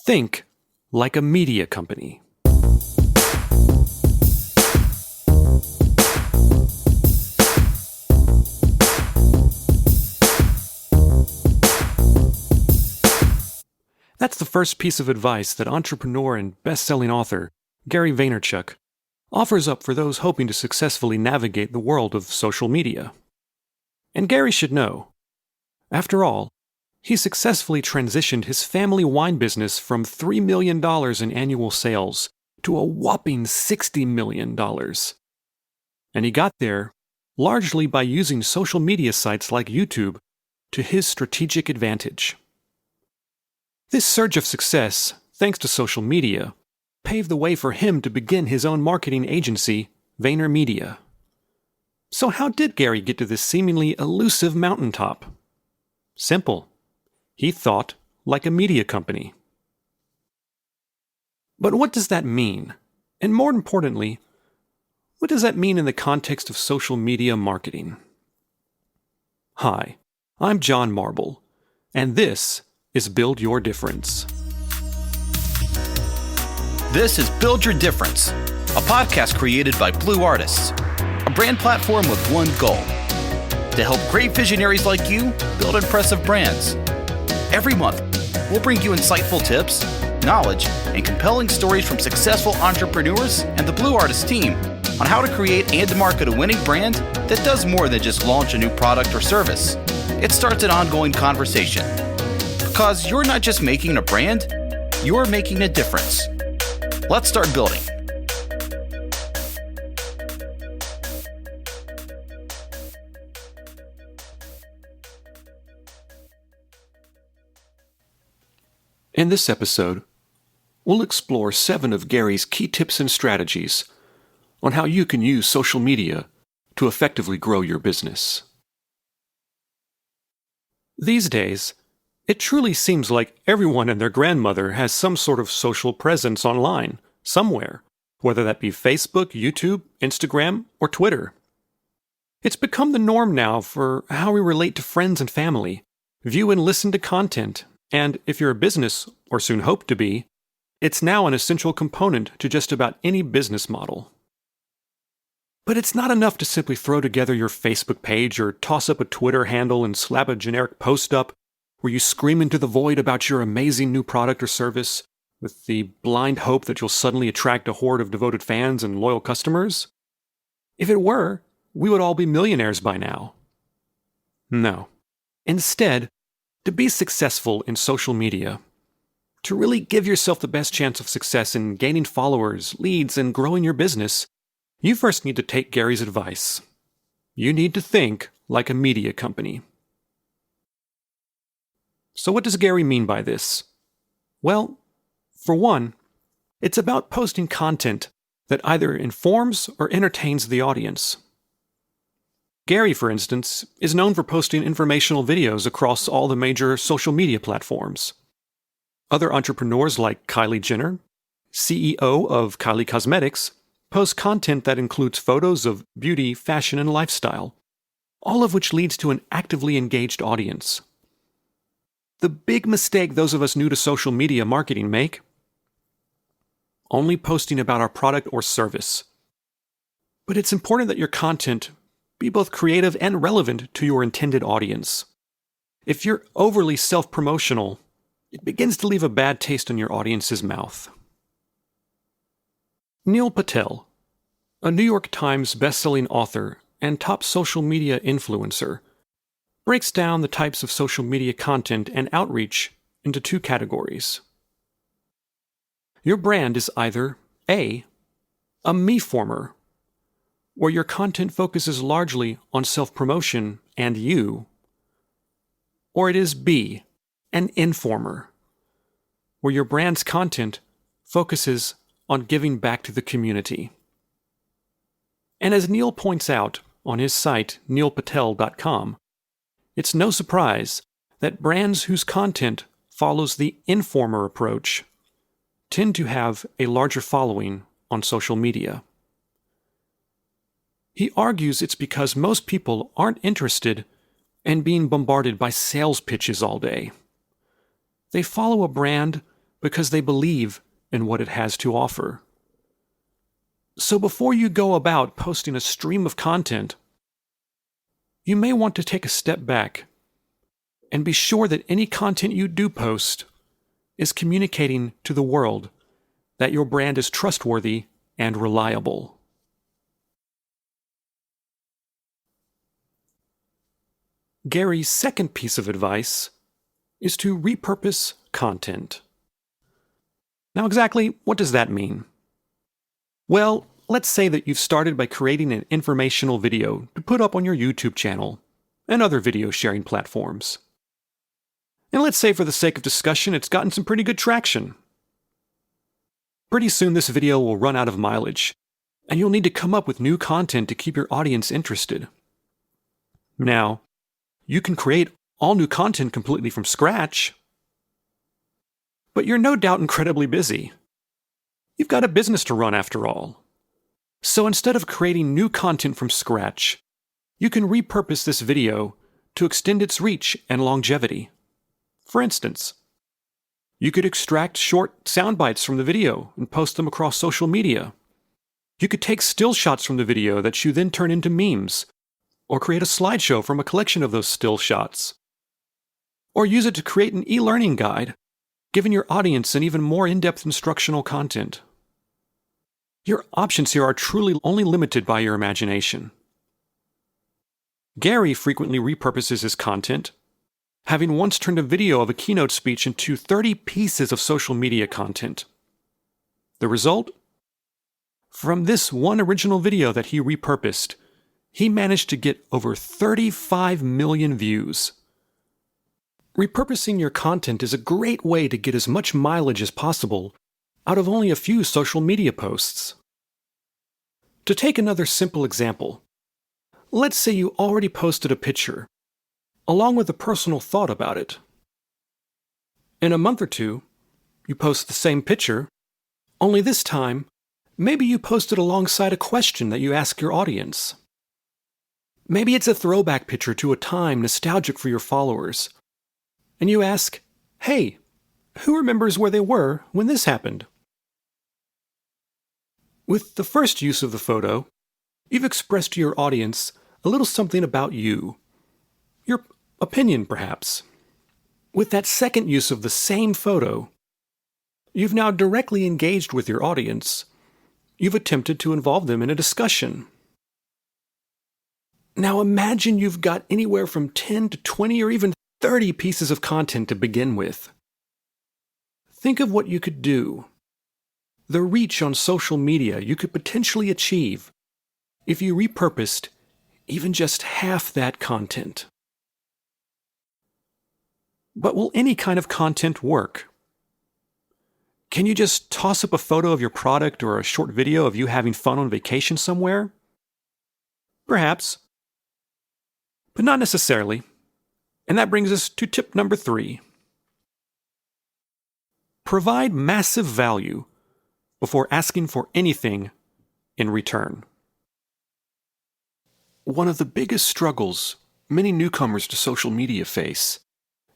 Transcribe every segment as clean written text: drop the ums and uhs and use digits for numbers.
Think like a media company. That's the first piece of advice that entrepreneur and best-selling author Gary Vaynerchuk offers up for those hoping to successfully navigate the world of social media. And Gary should know. After all, he successfully transitioned his family wine business from $3 million in annual sales to a whopping $60 million. And he got there largely by using social media sites like YouTube to his strategic advantage. This surge of success, thanks to social media, paved the way for him to begin his own marketing agency, VaynerMedia. So how did Gary get to this seemingly elusive mountaintop? Simple. He thought like a media company. But what does that mean? And more importantly, what does that mean in the context of social media marketing? Hi, I'm John Marble, and this is Build Your Difference. This is Build Your Difference, a podcast created by Blue Artists, a brand platform with one goal: to help great visionaries like you build impressive brands. Every month, we'll bring you insightful tips, knowledge, and compelling stories from successful entrepreneurs and the Blue Artists team on how to create and market a winning brand that does more than just launch a new product or service. It starts an ongoing conversation. Because you're not just making a brand, you're making a difference. Let's start building. In this episode, we'll explore 7 of Gary's key tips and strategies on how you can use social media to effectively grow your business. These days, it truly seems like everyone and their grandmother has some sort of social presence online, somewhere, whether that be Facebook, YouTube, Instagram, or Twitter. It's become the norm now for how we relate to friends and family, view and listen to content, and if you're a business, or soon hope to be, it's now an essential component to just about any business model. But it's not enough to simply throw together your Facebook page or toss up a Twitter handle and slap a generic post up where you scream into the void about your amazing new product or service with the blind hope that you'll suddenly attract a horde of devoted fans and loyal customers. If it were, we would all be millionaires by now. No. Instead, to be successful in social media, to really give yourself the best chance of success in gaining followers, leads, and growing your business, you first need to take Gary's advice. You need to think like a media company. So what does Gary mean by this? Well, for one, it's about posting content that either informs or entertains the audience. Gary, for instance, is known for posting informational videos across all the major social media platforms. Other entrepreneurs like Kylie Jenner, CEO of Kylie Cosmetics, post content that includes photos of beauty, fashion, and lifestyle, all of which leads to an actively engaged audience. The big mistake those of us new to social media marketing make: only posting about our product or service. But it's important that your content be both creative and relevant to your intended audience. If you're overly self-promotional, it begins to leave a bad taste in your audience's mouth. Neil Patel, a New York Times best-selling author and top social media influencer, breaks down the types of social media content and outreach into 2 categories. Your brand is either A, a me-former, where your content focuses largely on self-promotion and you, or it is B, an informer, where your brand's content focuses on giving back to the community. And as Neil points out on his site, neilpatel.com, it's no surprise that brands whose content follows the informer approach tend to have a larger following on social media. He argues it's because most people aren't interested in being bombarded by sales pitches all day. They follow a brand because they believe in what it has to offer. So before you go about posting a stream of content, you may want to take a step back and be sure that any content you do post is communicating to the world that your brand is trustworthy and reliable. Gary's second piece of advice is to repurpose content. Now, exactly what does that mean? Well, let's say that you've started by creating an informational video to put up on your YouTube channel and other video sharing platforms. And let's say for the sake of discussion, it's gotten some pretty good traction. Pretty soon this video will run out of mileage, and you'll need to come up with new content to keep your audience interested. Now, you can create all new content completely from scratch, but you're no doubt incredibly busy. You've got a business to run after all. So instead of creating new content from scratch, you can repurpose this video to extend its reach and longevity. For instance, you could extract short sound bites from the video and post them across social media. You could take still shots from the video that you then turn into memes, or create a slideshow from a collection of those still shots. Or use it to create an e-learning guide, giving your audience an even more in-depth instructional content. Your options here are truly only limited by your imagination. Gary frequently repurposes his content, having once turned a video of a keynote speech into 30 pieces of social media content. The result? From this one original video that he repurposed, he managed to get over 35 million views. Repurposing your content is a great way to get as much mileage as possible out of only a few social media posts. To take another simple example, let's say you already posted a picture, along with a personal thought about it. In a month or two, you post the same picture, only this time, maybe you post it alongside a question that you ask your audience. Maybe it's a throwback picture to a time nostalgic for your followers, and you ask, "Hey, who remembers where they were when this happened?" With the first use of the photo, you've expressed to your audience a little something about you. Your opinion, perhaps. With that second use of the same photo, you've now directly engaged with your audience. You've attempted to involve them in a discussion. Now imagine you've got anywhere from 10 to 20 or even 30 pieces of content to begin with. Think of what you could do. The reach on social media you could potentially achieve if you repurposed even just half that content. But will any kind of content work? Can you just toss up a photo of your product or a short video of you having fun on vacation somewhere? Perhaps, but not necessarily. And that brings us to tip number 3. Provide massive value before asking for anything in return. One of the biggest struggles many newcomers to social media face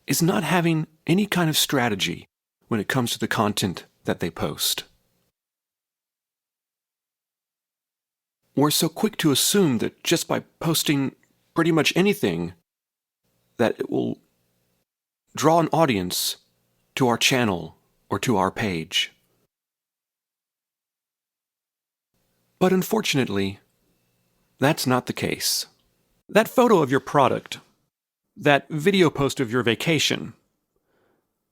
is not having any kind of strategy when it comes to the content that they post. We're so quick to assume that just by posting pretty much anything, that it will draw an audience to our channel or to our page. But unfortunately, that's not the case. That photo of your product, that video post of your vacation,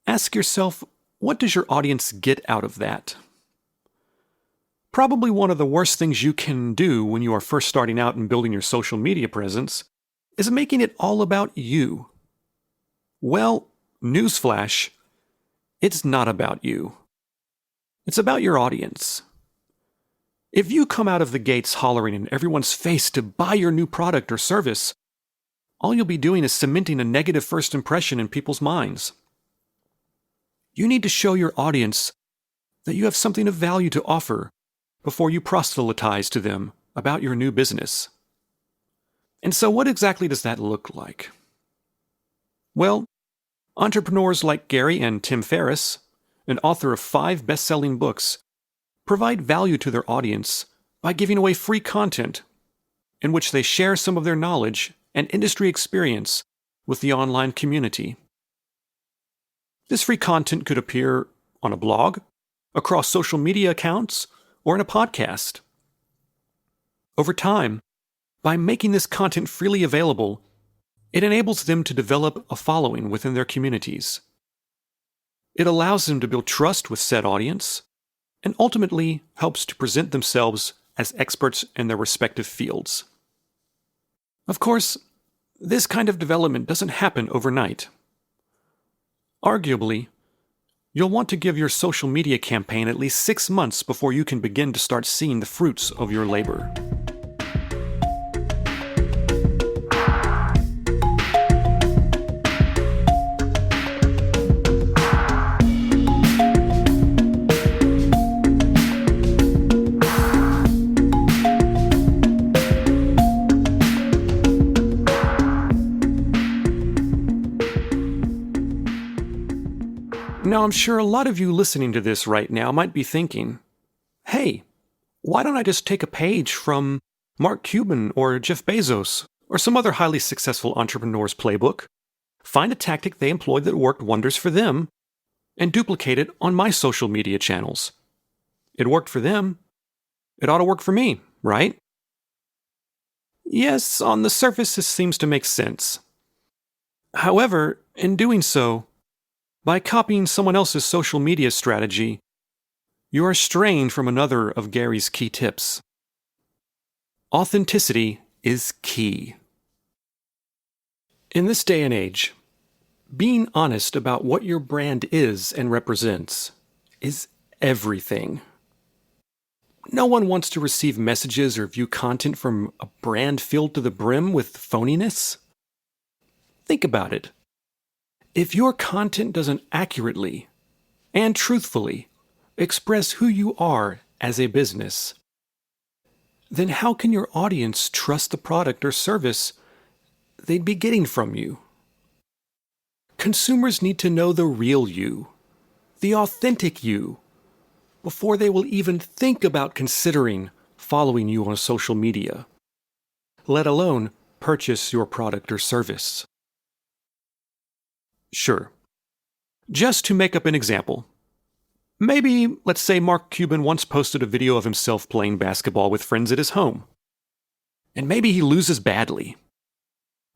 ask yourself, what does your audience get out of that? Probably one of the worst things you can do when you are first starting out and building your social media presence is making it all about you. Well, newsflash, it's not about you. It's about your audience. If you come out of the gates hollering in everyone's face to buy your new product or service, all you'll be doing is cementing a negative first impression in people's minds. You need to show your audience that you have something of value to offer before you proselytize to them about your new business. And so what exactly does that look like? Well, entrepreneurs like Gary and Tim Ferriss, and author of 5 best-selling books, provide value to their audience by giving away free content in which they share some of their knowledge and industry experience with the online community. This free content could appear on a blog, across social media accounts, or in a podcast. Over time, by making this content freely available, it enables them to develop a following within their communities. It allows them to build trust with said audience, and ultimately helps to present themselves as experts in their respective fields. Of course, this kind of development doesn't happen overnight. Arguably, you'll want to give your social media campaign at least 6 months before you can begin to start seeing the fruits of your labor. Now, I'm sure a lot of you listening to this right now might be thinking, hey, why don't I just take a page from Mark Cuban or Jeff Bezos or some other highly successful entrepreneur's playbook, find a tactic they employed that worked wonders for them, and duplicate it on my social media channels? It worked for them. It ought to work for me, right? Yes, on the surface this seems to make sense. However, in doing so, by copying someone else's social media strategy, you are straying from another of Gary's key tips. Authenticity is key. In this day and age, being honest about what your brand is and represents is everything. No one wants to receive messages or view content from a brand filled to the brim with phoniness. Think about it. If your content doesn't accurately and truthfully express who you are as a business, then how can your audience trust the product or service they'd be getting from you? Consumers need to know the real you, the authentic you, before they will even think about considering following you on social media, let alone purchase your product or service. Sure. Just to make up an example, maybe, let's say Mark Cuban once posted a video of himself playing basketball with friends at his home. And maybe he loses badly,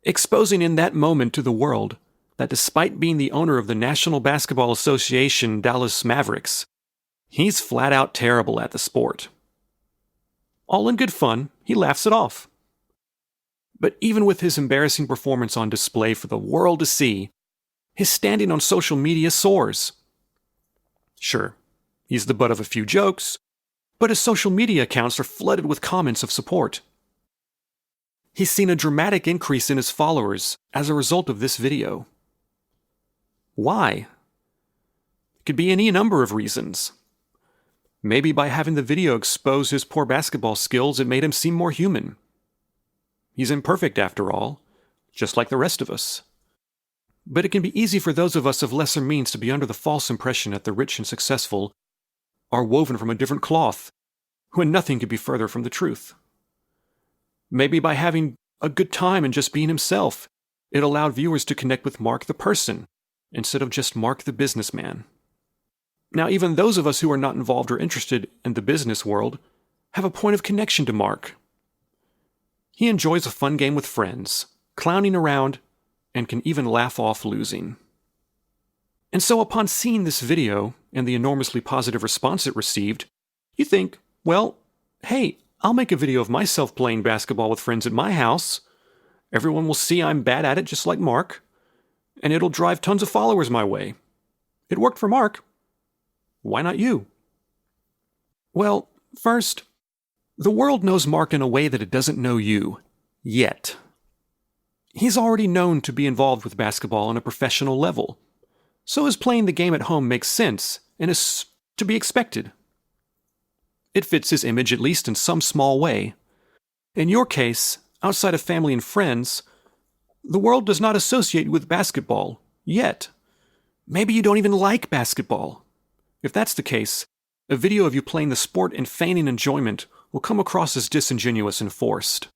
exposing in that moment to the world that despite being the owner of the National Basketball Association Dallas Mavericks, he's flat out terrible at the sport. All in good fun, he laughs it off. But even with his embarrassing performance on display for the world to see, his standing on social media soars. Sure, he's the butt of a few jokes, but his social media accounts are flooded with comments of support. He's seen a dramatic increase in his followers as a result of this video. Why? It could be any number of reasons. Maybe by having the video expose his poor basketball skills, it made him seem more human. He's imperfect after all, just like the rest of us. But it can be easy for those of us of lesser means to be under the false impression that the rich and successful are woven from a different cloth, when nothing could be further from the truth. Maybe by having a good time and just being himself, it allowed viewers to connect with Mark the person, instead of just Mark the businessman. Now, even those of us who are not involved or interested in the business world have a point of connection to Mark. He enjoys a fun game with friends, clowning around, and can even laugh off losing. And so upon seeing this video and the enormously positive response it received, you think, well, hey, I'll make a video of myself playing basketball with friends at my house. Everyone will see I'm bad at it just like Mark, and it'll drive tons of followers my way. It worked for Mark. Why not you? Well, first, the world knows Mark in a way that it doesn't know you, yet. He's already known to be involved with basketball on a professional level, so his playing the game at home makes sense and is to be expected. It fits his image at least in some small way. In your case, outside of family and friends, the world does not associate you with basketball, yet. Maybe you don't even like basketball. If that's the case, a video of you playing the sport and feigning enjoyment will come across as disingenuous and forced.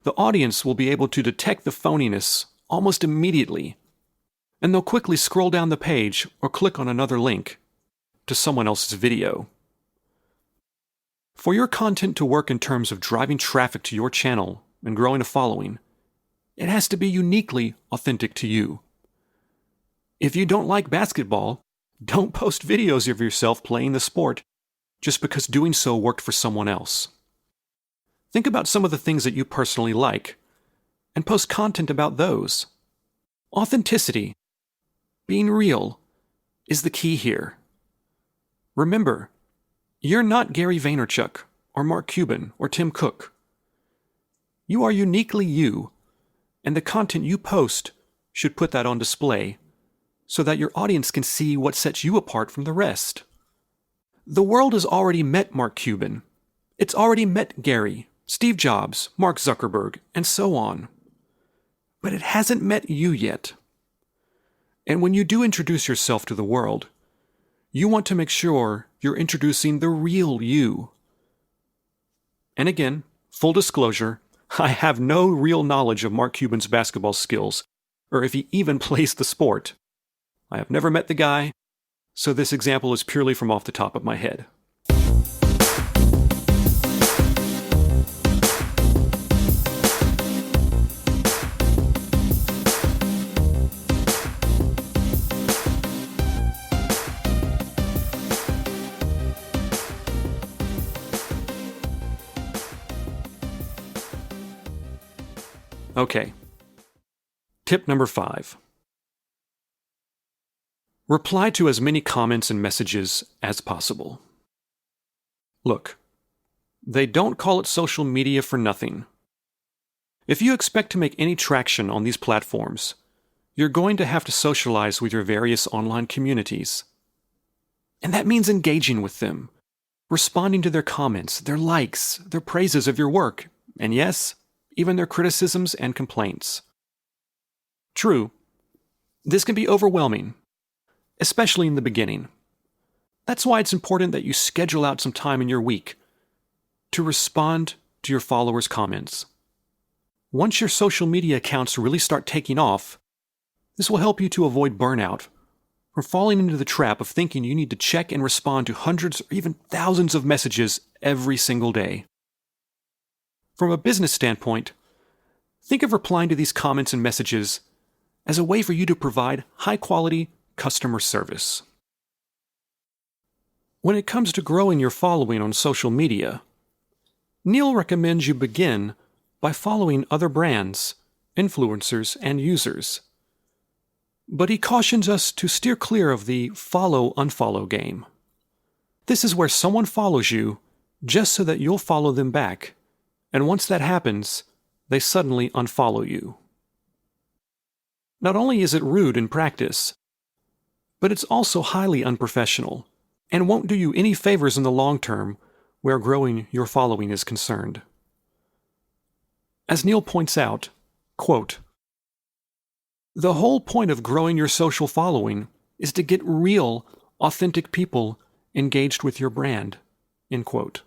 The audience will be able to detect the phoniness almost immediately, and they'll quickly scroll down the page or click on another link to someone else's video. For your content to work in terms of driving traffic to your channel and growing a following, it has to be uniquely authentic to you. If you don't like basketball, don't post videos of yourself playing the sport just because doing so worked for someone else. Think about some of the things that you personally like and post content about those. Authenticity, being real, is the key here. Remember, you're not Gary Vaynerchuk or Mark Cuban or Tim Cook. You are uniquely you, and the content you post should put that on display so that your audience can see what sets you apart from the rest. The world has already met Mark Cuban. It's already met Gary, Steve Jobs, Mark Zuckerberg, and so on. But it hasn't met you yet. And when you do introduce yourself to the world, you want to make sure you're introducing the real you. And again, full disclosure, I have no real knowledge of Mark Cuban's basketball skills, or if he even plays the sport. I have never met the guy, so this example is purely from off the top of my head. Okay. Tip number 5. Reply to as many comments and messages as possible. Look, they don't call it social media for nothing. If you expect to make any traction on these platforms, you're going to have to socialize with your various online communities. And that means engaging with them, responding to their comments, their likes, their praises of your work, and yes, even their criticisms and complaints. True, this can be overwhelming, especially in the beginning. That's why it's important that you schedule out some time in your week to respond to your followers' comments. Once your social media accounts really start taking off, this will help you to avoid burnout or falling into the trap of thinking you need to check and respond to hundreds or even thousands of messages every single day. From a business standpoint, think of replying to these comments and messages as a way for you to provide high-quality customer service. When it comes to growing your following on social media, Neil recommends you begin by following other brands, influencers, and users. But he cautions us to steer clear of the follow-unfollow game. This is where someone follows you just so that you'll follow them back, and once that happens, they suddenly unfollow you. Not only is it rude in practice, but it's also highly unprofessional and won't do you any favors in the long term where growing your following is concerned. As Neil points out, quote, "The whole point of growing your social following is to get real, authentic people engaged with your brand," end quote.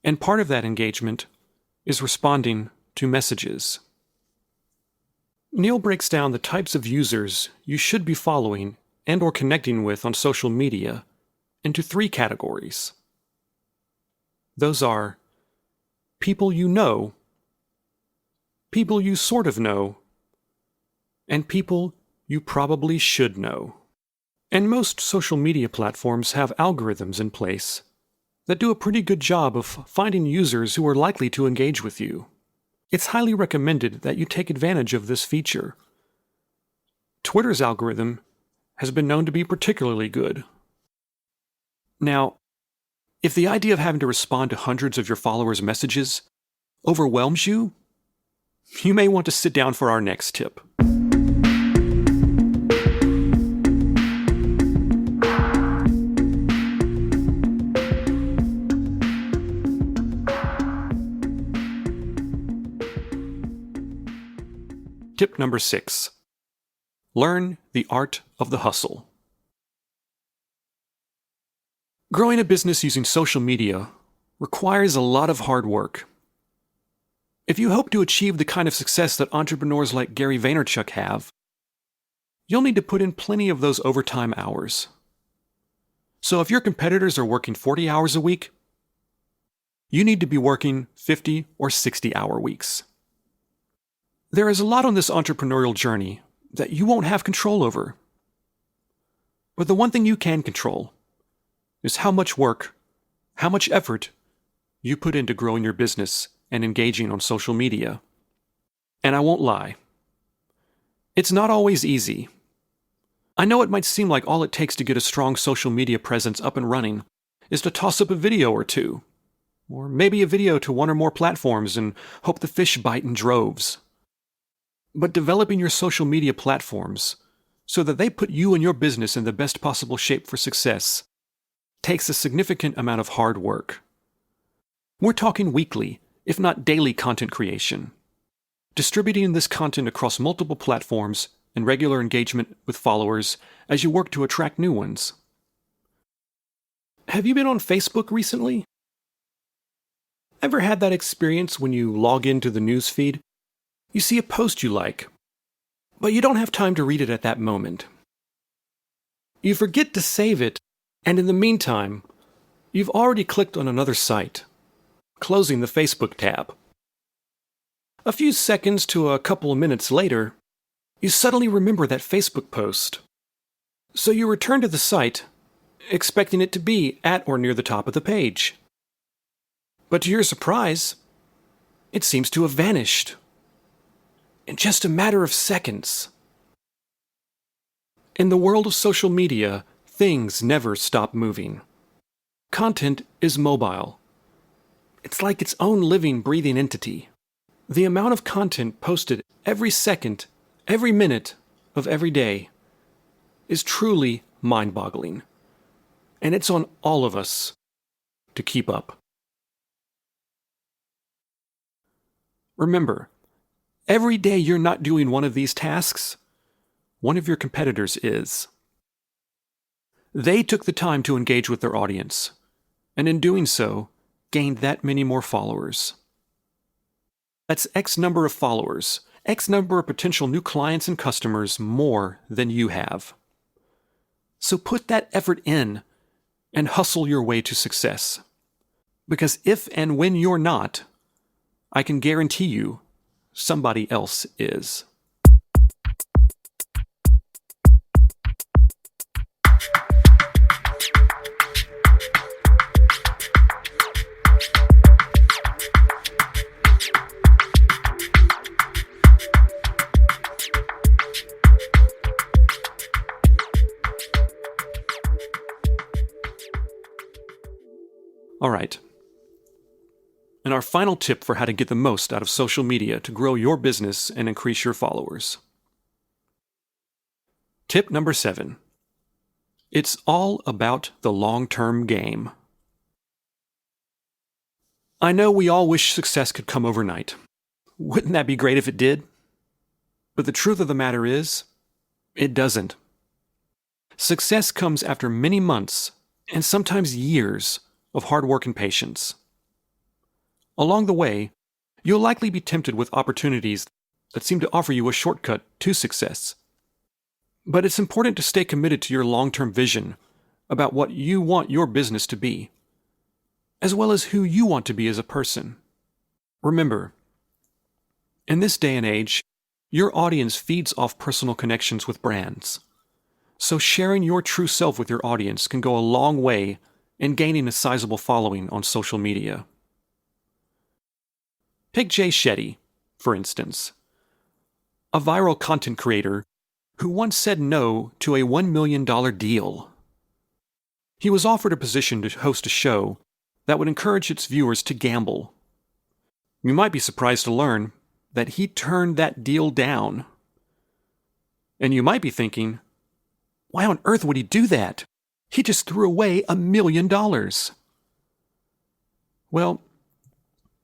And part of that engagement is responding to messages. Neil breaks down the types of users you should be following and or connecting with on social media into 3 categories. Those are people you know, people you sort of know, and people you probably should know. And most social media platforms have algorithms in place that do a pretty good job of finding users who are likely to engage with you. It's highly recommended that you take advantage of this feature. Twitter's algorithm has been known to be particularly good. Now, if the idea of having to respond to hundreds of your followers' messages overwhelms you, you may want to sit down for our next tip. Tip number 6. Learn the art of the hustle. Growing a business using social media requires a lot of hard work. If you hope to achieve the kind of success that entrepreneurs like Gary Vaynerchuk have, you'll need to put in plenty of those overtime hours. So if your competitors are working 40 hours a week, you need to be working 50 or 60-hour weeks. There is a lot on this entrepreneurial journey that you won't have control over. But the one thing you can control is how much work, how much effort you put into growing your business and engaging on social media. And I won't lie, it's not always easy. I know it might seem like all it takes to get a strong social media presence up and running is to toss up a video or two, or maybe a video to one or more platforms and hope the fish bite in droves. But developing your social media platforms so that they put you and your business in the best possible shape for success takes a significant amount of hard work. We're talking weekly, if not daily content creation, distributing this content across multiple platforms and regular engagement with followers as you work to attract new ones. Have you been on Facebook recently? Ever had that experience when you log into the news feed? You see a post you like, but you don't have time to read it at that moment. You forget to save it, and in the meantime, you've already clicked on another site, closing the Facebook tab. A few seconds to a couple of minutes later, you suddenly remember that Facebook post. So you return to the site, expecting it to be at or near the top of the page. But to your surprise, it seems to have vanished. In just a matter of seconds. In the world of social media, things never stop moving. Content is mobile. It's like its own living, breathing entity. The amount of content posted every second, every minute of every day is truly mind-boggling. And it's on all of us to keep up. Remember, every day you're not doing one of these tasks, one of your competitors is. They took the time to engage with their audience, and in doing so, gained that many more followers. That's X number of followers, X number of potential new clients and customers more than you have. So put that effort in and hustle your way to success. Because if and when you're not, I can guarantee you somebody else is. All right. And our final tip for how to get the most out of social media to grow your business and increase your followers. Tip number 7. It's all about the long-term game. I know we all wish success could come overnight. Wouldn't that be great if it did? But the truth of the matter is, it doesn't. Success comes after many months, and sometimes years, of hard work and patience. Along the way, you'll likely be tempted with opportunities that seem to offer you a shortcut to success. But it's important to stay committed to your long-term vision about what you want your business to be, as well as who you want to be as a person. Remember, in this day and age, your audience feeds off personal connections with brands. So sharing your true self with your audience can go a long way in gaining a sizable following on social media. Take Jay Shetty, for instance, a viral content creator who once said no to a $1 million deal. He was offered a position to host a show that would encourage its viewers to gamble. You might be surprised to learn that he turned that deal down. And you might be thinking, why on earth would he do that? He just threw away $1 million. Well,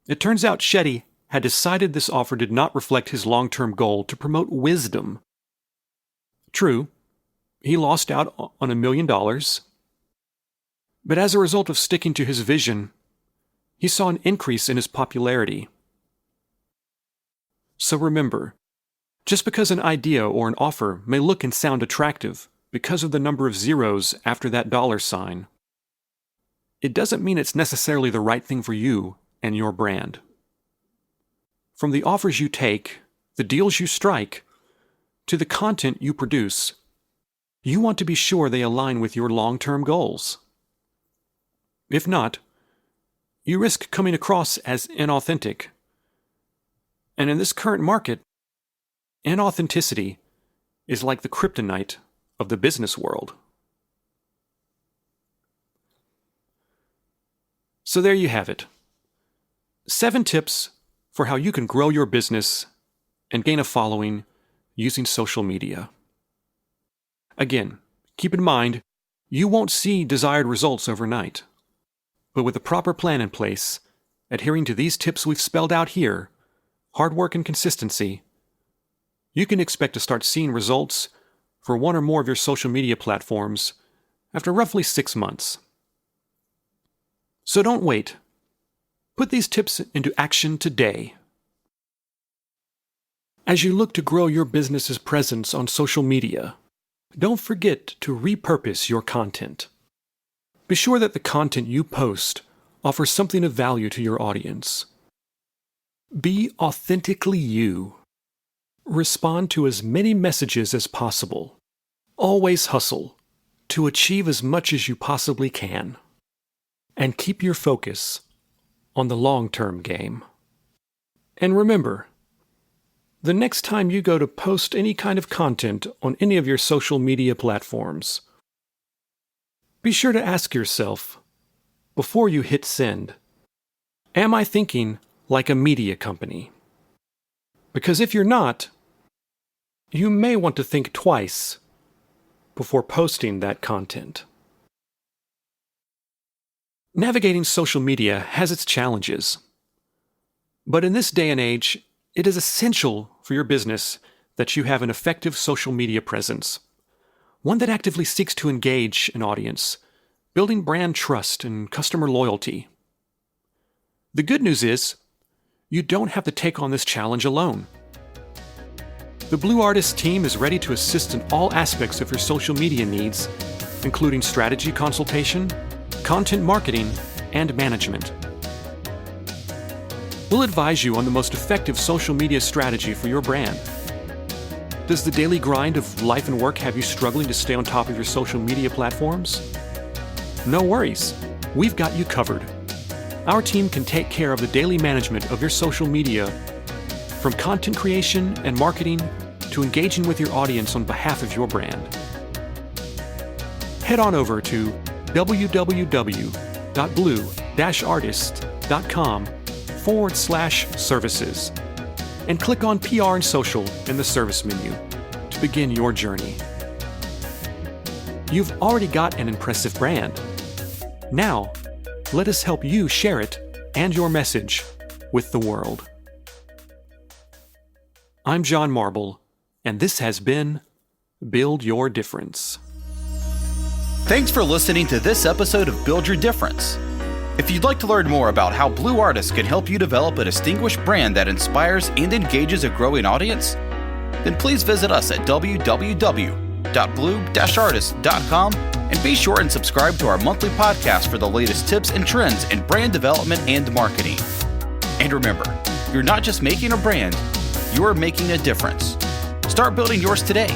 it turns out Shetty had decided this offer did not reflect his long-term goal to promote wisdom. True, he lost out on $1 million. But as a result of sticking to his vision, he saw an increase in his popularity. So remember, just because an idea or an offer may look and sound attractive because of the number of zeros after that $sign, it doesn't mean it's necessarily the right thing for you and your brand. From the offers you take, the deals you strike, to the content you produce, you want to be sure they align with your long-term goals. If not, you risk coming across as inauthentic. And in this current market, inauthenticity is like the kryptonite of the business world. So there you have it. 7 tips for how you can grow your business and gain a following using social media. Again, keep in mind, you won't see desired results overnight. But with a proper plan in place, adhering to these tips we've spelled out here, hard work and consistency, you can expect to start seeing results for one or more of your social media platforms after roughly 6 months. So don't wait. Put these tips into action today. As you look to grow your business's presence on social media, don't forget to repurpose your content. Be sure that the content you post offers something of value to your audience. Be authentically you. Respond to as many messages as possible. Always hustle to achieve as much as you possibly can. And keep your focus on the long-term game. And remember, the next time you go to post any kind of content on any of your social media platforms, be sure to ask yourself, before you hit send, am I thinking like a media company? Because if you're not, you may want to think twice before posting that content. Navigating social media has its challenges, but in this day and age, it is essential for your business that you have an effective social media presence, one that actively seeks to engage an audience, building brand trust and customer loyalty. The good news is, you don't have to take on this challenge alone. The Blue Artist team is ready to assist in all aspects of your social media needs, including strategy consultation, content marketing, and management. We'll advise you on the most effective social media strategy for your brand. Does the daily grind of life and work have you struggling to stay on top of your social media platforms? No worries, we've got you covered. Our team can take care of the daily management of your social media, from content creation and marketing to engaging with your audience on behalf of your brand. Head on over to www.blue-artist.com/services and click on PR and Social in the service menu to begin your journey. You've already got an impressive brand. Now, let us help you share it and your message with the world. I'm John Marble, and this has been Build Your Difference. Thanks for listening to this episode of Build Your Difference. If you'd like to learn more about how Blue Artist can help you develop a distinguished brand that inspires and engages a growing audience, then please visit us at www.blue-artist.com and be sure and subscribe to our monthly podcast for the latest tips and trends in brand development and marketing. And remember, you're not just making a brand, you're making a difference. Start building yours today.